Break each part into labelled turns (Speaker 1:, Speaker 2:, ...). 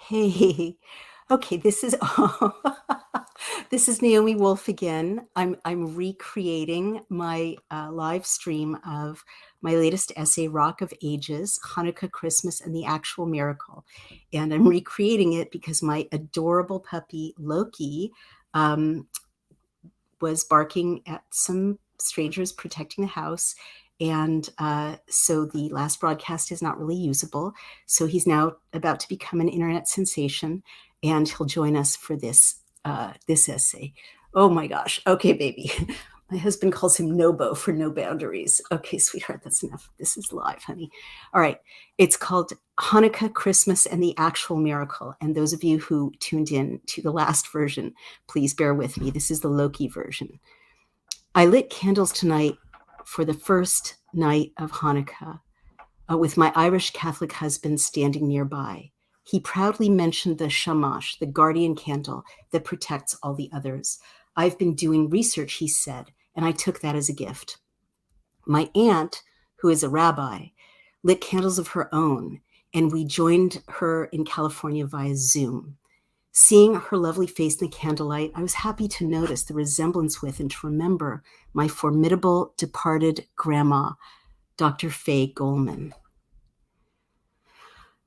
Speaker 1: Hey, okay, this is this is Naomi Wolf again. I'm recreating my live stream of my latest essay, Rock of Ages, Hanukkah, Christmas, and the Actual Miracle. And I'm recreating it because my adorable puppy Loki um, was barking at some strangers protecting the house. And so the last broadcast is not really usable. So he's now about to become an internet sensation, and he'll join us for this essay. Oh my gosh. Okay, baby. My husband calls him Nobo for no boundaries. Okay, sweetheart, that's enough. This is live, honey. All right. It's called Hanukkah, Christmas, and the Actual Miracle. And those of you who tuned in to the last version, please bear with me. This is the Loki version. I lit candles tonight for the first night of Hanukkah with my Irish Catholic husband standing nearby. He proudly mentioned the shamash, the guardian candle that protects all the others. I've been doing research, he said, and I took that as a gift. My aunt, who is a rabbi, lit candles of her own, and we joined her in California via Zoom. Seeing her lovely face in the candlelight, I was happy to notice the resemblance with and to remember my formidable departed grandma, Dr. Faye Goldman.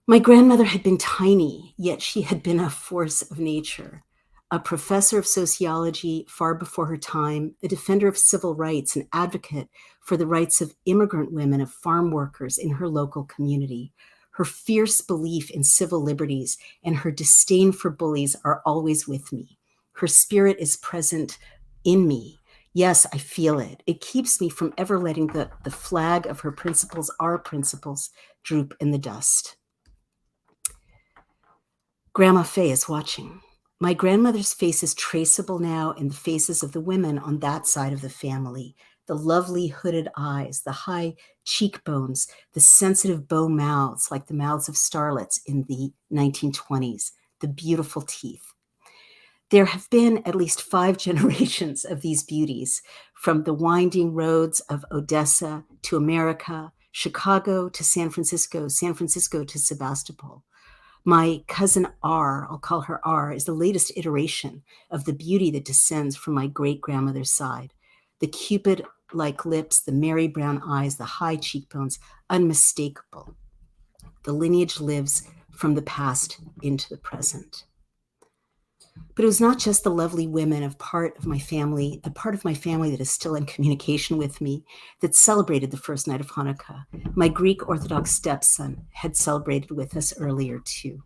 Speaker 1: My grandmother had been tiny, yet she had been a force of nature. A professor of sociology far before her time, a defender of civil rights, an advocate for the rights of immigrant women, of farm workers in her local community. Her fierce belief in civil liberties and her disdain for bullies are always with me. Her spirit is present in me. Yes, I feel it. It keeps me from ever letting the flag of her principles, our principles, droop in the dust. Grandma Faye is watching. My grandmother's face is traceable now in the faces of the women on that side of the family. The lovely hooded eyes, the high cheekbones, the sensitive bow mouths like the mouths of starlets in the 1920s, the beautiful teeth. There have been at least 5 generations of these beauties, from the winding roads of Odessa to America, Chicago to San Francisco to Sebastopol. My cousin R, I'll call her R, is the latest iteration of the beauty that descends from my great-grandmother's side. The Cupid-like lips, the merry brown eyes, the high cheekbones, unmistakable. The lineage lives from the past into the present. But it was not just the lovely women of part of my family that is still in communication with me, that celebrated the first night of Hanukkah. My Greek Orthodox stepson had celebrated with us earlier too.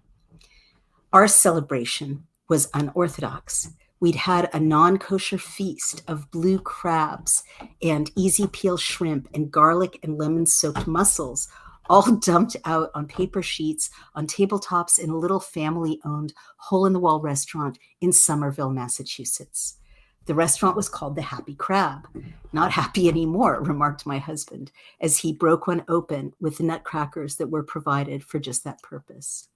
Speaker 1: Our celebration was unorthodox. We'd had a non-kosher feast of blue crabs and easy peel shrimp and garlic and lemon-soaked mussels, all dumped out on paper sheets on tabletops in a little family-owned hole-in-the-wall restaurant in Somerville, Massachusetts. The restaurant was called the Happy Crab. Not happy anymore, remarked my husband, as he broke one open with the nutcrackers that were provided for just that purpose.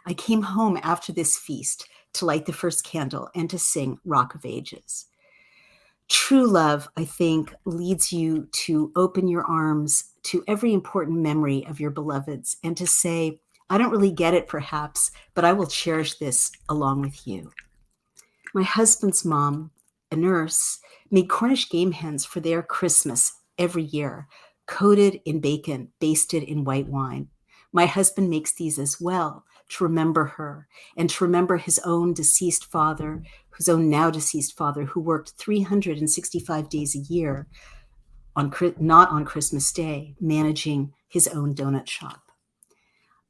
Speaker 1: I came home after this feast to light the first candle and to sing Rock of Ages. True love, I think, leads you to open your arms to every important memory of your beloveds and to say, I don't really get it perhaps, but I will cherish this along with you. My husband's mom, a nurse, made Cornish game hens for their Christmas every year, coated in bacon, basted in white wine. My husband makes these as well to remember her and to remember his own deceased father, his own now deceased father, who worked 365 days a year, not on Christmas Day, managing his own donut shop.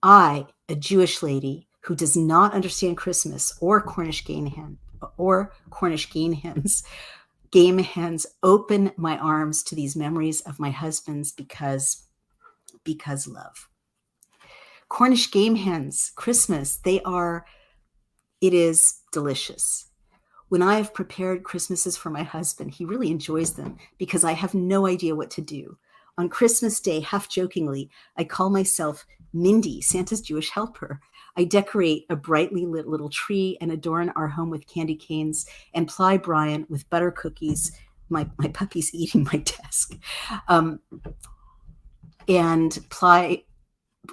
Speaker 1: I, a Jewish lady who does not understand Christmas or Cornish game hens, open my arms to these memories of my husband's because love. Cornish game hens, Christmas, it is delicious. When I have prepared Christmases for my husband, he really enjoys them because I have no idea what to do. On Christmas Day, half jokingly, I call myself Mindy, Santa's Jewish helper. I decorate a brightly lit little tree and adorn our home with candy canes and ply Brian with butter cookies. My puppy's eating my desk. And ply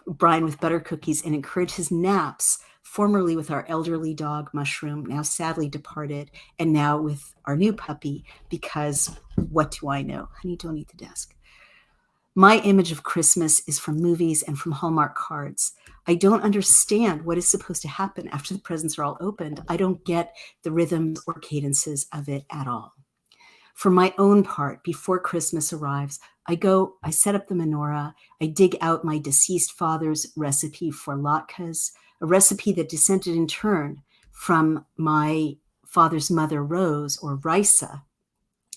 Speaker 1: brine with butter cookies and encourage his naps, formerly with our elderly dog, Mushroom, now sadly departed, and now with our new puppy, because what do I know? Honey, don't eat the desk. My image of Christmas is from movies and from Hallmark cards. I don't understand what is supposed to happen after the presents are all opened. I don't get the rhythms or cadences of it at all. For my own part, before Christmas arrives, I set up the menorah, I dig out my deceased father's recipe for latkes, a recipe that descended in turn from my father's mother, Rose, or Risa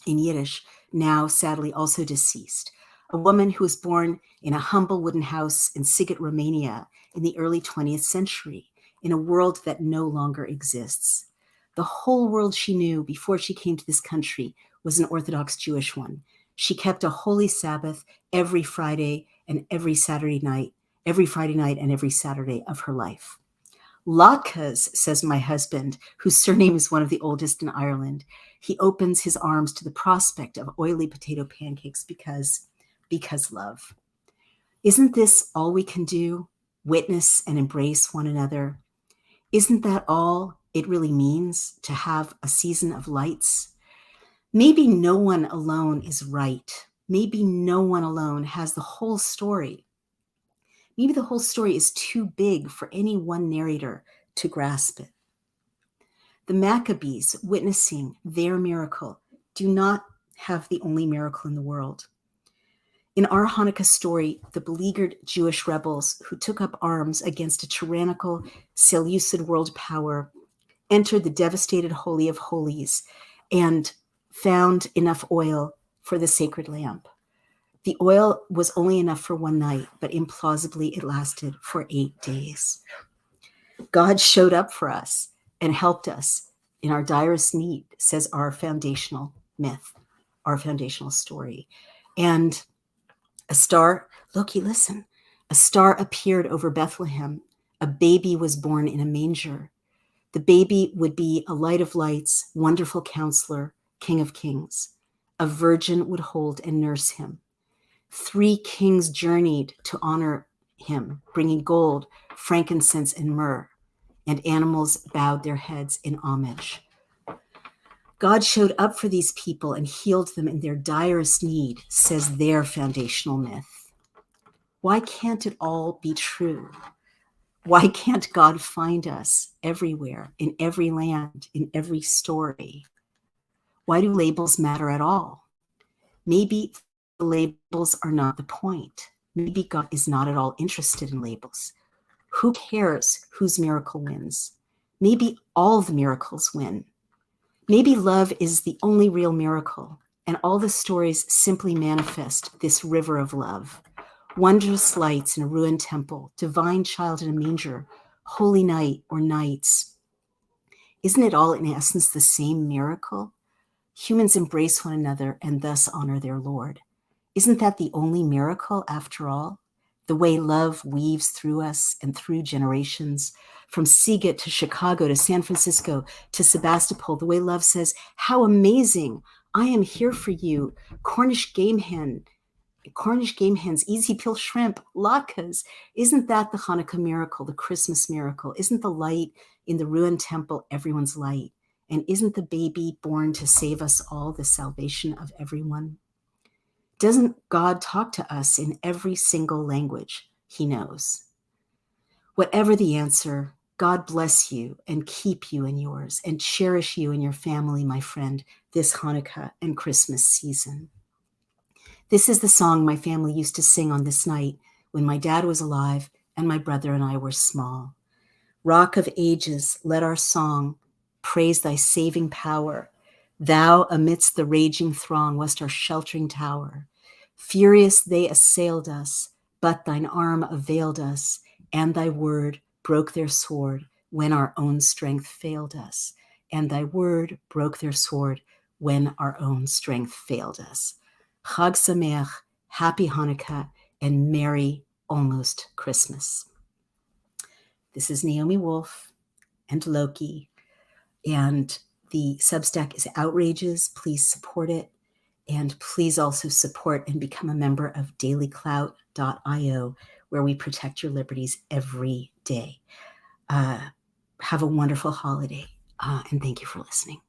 Speaker 1: in Yiddish, now sadly also deceased, a woman who was born in a humble wooden house in Sighet, Romania in the early 20th century, in a world that no longer exists. The whole world she knew before she came to this country was an Orthodox Jewish one. She kept a holy Sabbath every Friday and every Saturday night, every Friday night and every Saturday of her life. Latkes, says my husband, whose surname is one of the oldest in Ireland. He opens his arms to the prospect of oily potato pancakes because love. Isn't this all we can do? Witness and embrace one another? Isn't that all it really means to have a season of lights? Maybe no one alone is right. Maybe no one alone has the whole story. Maybe the whole story is too big for any one narrator to grasp it. The Maccabees, witnessing their miracle, do not have the only miracle in the world. In our Hanukkah story, the beleaguered Jewish rebels who took up arms against a tyrannical Seleucid world power entered the devastated Holy of Holies and found enough oil for the sacred lamp. The oil was only enough for one night, but implausibly it lasted for 8 days. God showed up for us and helped us in our direst need, says our foundational myth, our foundational story. And a star, Loki, listen, a star appeared over Bethlehem. A baby was born in a manger. The baby would be a light of lights, wonderful counselor, King of kings. A virgin would hold and nurse him. 3 kings journeyed to honor him, bringing gold, frankincense, and myrrh, and animals bowed their heads in homage. God showed up for these people and healed them in their direst need, says their foundational myth. Why can't it all be true? Why can't God find us everywhere, in every land, in every story? Why do labels matter at all? Maybe the labels are not the point. Maybe God is not at all interested in labels. Who cares whose miracle wins? Maybe all the miracles win. Maybe love is the only real miracle, and all the stories simply manifest this river of love. Wondrous lights in a ruined temple, divine child in a manger, holy night or nights. Isn't it all in essence the same miracle? Humans embrace one another and thus honor their Lord. Isn't that the only miracle after all? The way love weaves through us and through generations, from Sighet to Chicago to San Francisco to Sebastopol, the way love says, how amazing, I am here for you, Cornish game hens, easy peel shrimp, latkes. Isn't that the Hanukkah miracle, the Christmas miracle? Isn't the light in the ruined temple everyone's light? And isn't the baby born to save us all the salvation of everyone? Doesn't God talk to us in every single language he knows? Whatever the answer, God bless you and keep you and yours and cherish you and your family, my friend, this Hanukkah and Christmas season. This is the song my family used to sing on this night when my dad was alive and my brother and I were small. Rock of ages, let our song praise thy saving power. Thou amidst the raging throng wast our sheltering tower. Furious they assailed us, but thine arm availed us, and thy word broke their sword when our own strength failed us. And thy word broke their sword when our own strength failed us. Chag Sameach, Happy Hanukkah, and Merry Almost Christmas. This is Naomi Wolf and Loki, and the Substack is Outrages. Please support it, and please also support and become a member of dailyclout.io, where we protect your liberties every day. Have a wonderful holiday, and thank you for listening.